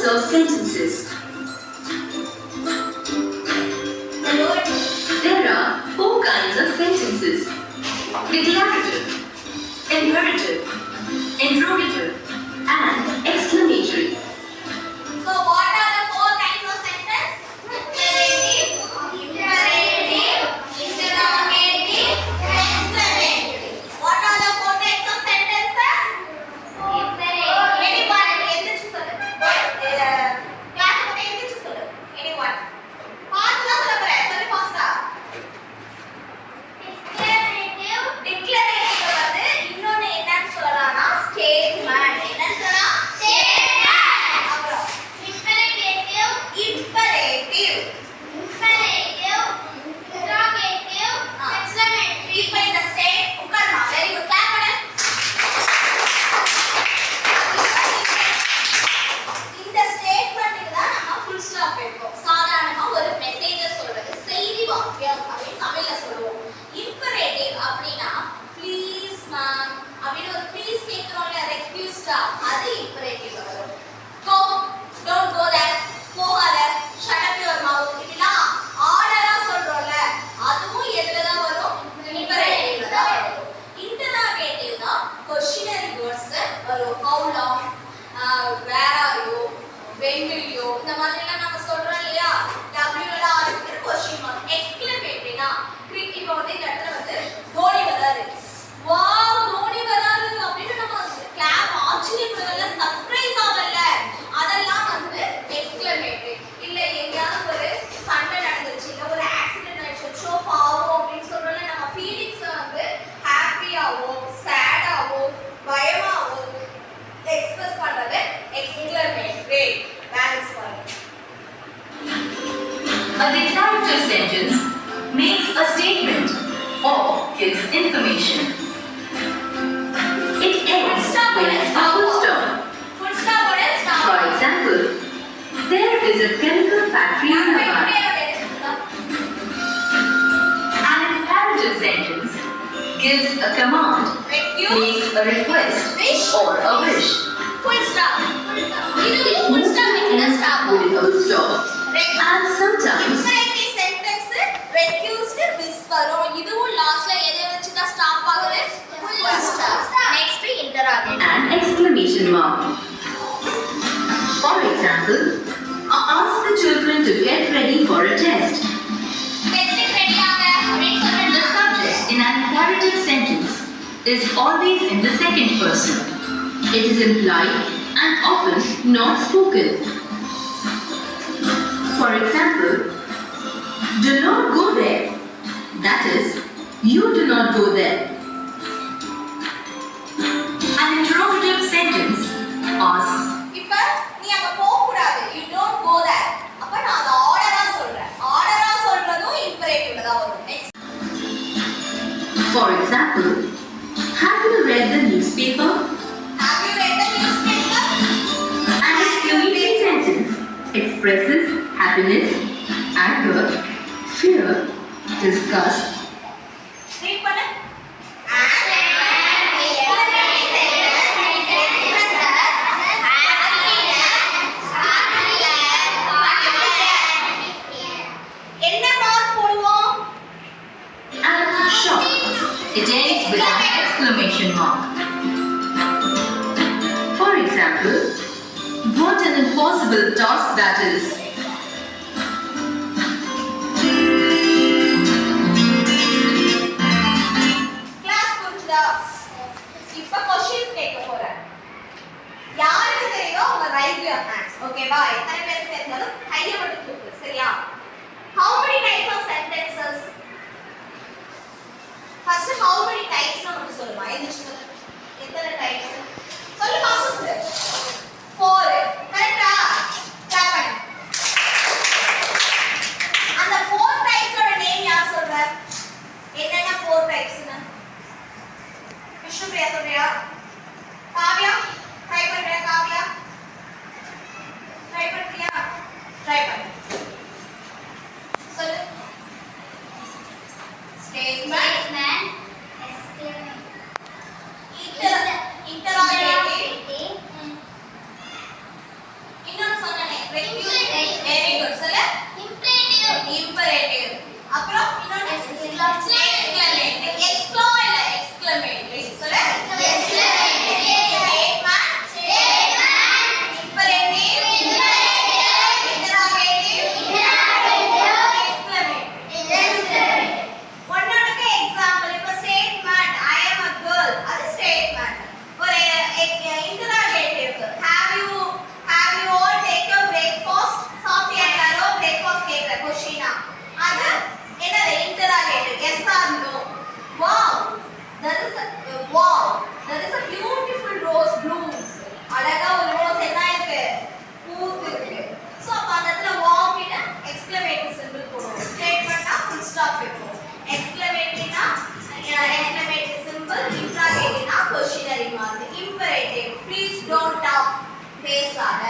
Types of sentences. There are 4 kinds of sentences: declarative, imperative, interrogative, and exclamatory. So what are the 4 kinds of sentence? Declarative, imperative, interrogative, exclamatory. What are the 4 types of sentences? Anyone? எந்திரிச்சு சொல்லு. Class கிட்ட எந்திரிச்சு சொல்லு. Anyone? பார்த்து தான் சொல்ல போறேன். சொல்லு ஃபாஸ்டா. Declarative வந்து இன்னொன்னு என்னன்னு சொல்லலாம்னா statement. என்னன்னு சொல்லலாம்? Statement. அப்புறம் imperative, interrogative, exclamatory. இப்போ இந்த state உட்காருமா. Very good. கிளாப் பண்ணு. இந்த ஸ்டேட்மென்ட்க்கு தான் நம்ம ஃபுல் ஸ்டாப் வைப்போம். சாதாரணமா ஒரு மெசேஜ் சொல்றது செய்தி வாக்கியம் அப்படின்னு தமிழ்ல சொல்லுவோம். இம்பரேட்டிவ் அப்படினா ப்ளீஸ் மேம் அப்படின ஒரு ப்ளீஸ் கேக்குறோம்ல ரெக்வெஸ்டா அது இம்பரேட்டிவ்ல வரும். கோ டோன்ட் கோ தேர் போகாத ஷட் அப் யுவர் மவுத் இதெல்லாம் ஆர்டரா சொல்றோம்ல அதுவும் எதுல தான் வரும்? இம்பரேட்டிவ்ல தான் வரும். இன்டரோகேட்டிவ் தான் क्वेश्चनरी வேர்ட்ஸ் வரும். How long, where are you, when will you இந்த மாதிரி எல்லாம் நம்ம சொல்றோம் இல்லையா? w ல ஆரம்பிக்கிற क्वेश्चन மார்க். எக்ஸ்க்ளமேட்டரினா கிரிக்கெட் வந்து இந்த இடத்துல வந்து தோனி வராரு. வாவ் தோனி வராரு அப்படினு நம்ம கிளாப் ஆச்சரியப்படுறதுல சர்ப்ரைஸ் ஆவல்ல அதெல்லாம் வந்து எக்ஸ்க்ளமேட்டரி. இல்ல எங்கயாவது ஒரு சண்டை நடந்துச்சு இல்ல ஒரு ஆக்சிடென்ட் ஆயிடுச்சு சோ பாவம் அப்படினு சொல்றோம்ல நம்ம ஃபீலிங்ஸ் வந்து ஹாப்பியாவோ சேடாவோ பயமாவோ எக்ஸ்பிரஸ் பண்றது எக்ஸ்க்ளமேட்டரி. பேலன்ஸ் பண்ணுங்க. A declarative sentence makes a statement or gives information. It ends with a full stop. Full stop or stop. For example, there is a chemical factory nearby. An imperative sentence gives a command, makes a request or a wish. Full stop. It Full stop means a stop. with a full stop. And sometimes imperative sentence recused with வரும். இதுவும் லாஸ்ட்ல எதை வச்சு தான் stop ஆகுது? full stop. Next interrogative. an exclamation mark. For example, ask the children to get ready for a test. Test ready ஆங்க அப்படின்னு சொல்றது. The subject in an imperative sentence is always in the second person. It is implied and often not spoken. For example, do not go there. That is, you do not go there. An interrogative sentence asks, இப்ப நீ அங்க போக கூடாது. You don't go there. அப்ப நான் அத ஆர்டரா சொல்றேன். ஆர்டரா சொல்றதும் இம்பரேட்டிவ்ல தான் வரும். Next. for example, have you read the newspaper? Have you read the newspaper? An exclamation sentence expresses happiness, anger, fear, disgust. Read பண்ணு. Exclamatory sentence expresses happiness. என்ன மார்க் போடுவோம்? And shock. It ends with an exclamation mark. For example, what an impossible task that is. Class புரிஞ்சுதா? இப்ப questions கேட்க போறேன். யாருக்கு தெரியுதோ அவங்க ரைஸ் யுவர் ஹேண்ட்ஸ். ஓகேவா? எத்தனை பேருக்கு தெரிஞ்சாலும் கையை மட்டும் தூக்கு. சரியா? How many types of sentences? First how many types னு மட்டும் சொல்லுமா? எந்திரிச்சு சொல்லு. எத்தனை types? சொல்லு பாஸ்ட் சொல்லு. 4. கரெக்ட்டா? கிளாப் பண்ணு. அந்த 4 types ஓட நேம் யார் சொல்ற? என்னென்ன 4 types னு? விஷ்ணுபிரியா சொல்றியா? காவ்யா ட்ரை பண்றியா? காவ்யா ட்ரை பண்றியா? ட்ரை பண்ணு. சொல்லு. Statement, exclamation, interrogative, very good சொல்லு imperative அப்புறம் இன்னொரு exclamatory எக்ஸ்க்ளோ இல்ல exclamatory சொல்லு imperative please don't talk பேசாத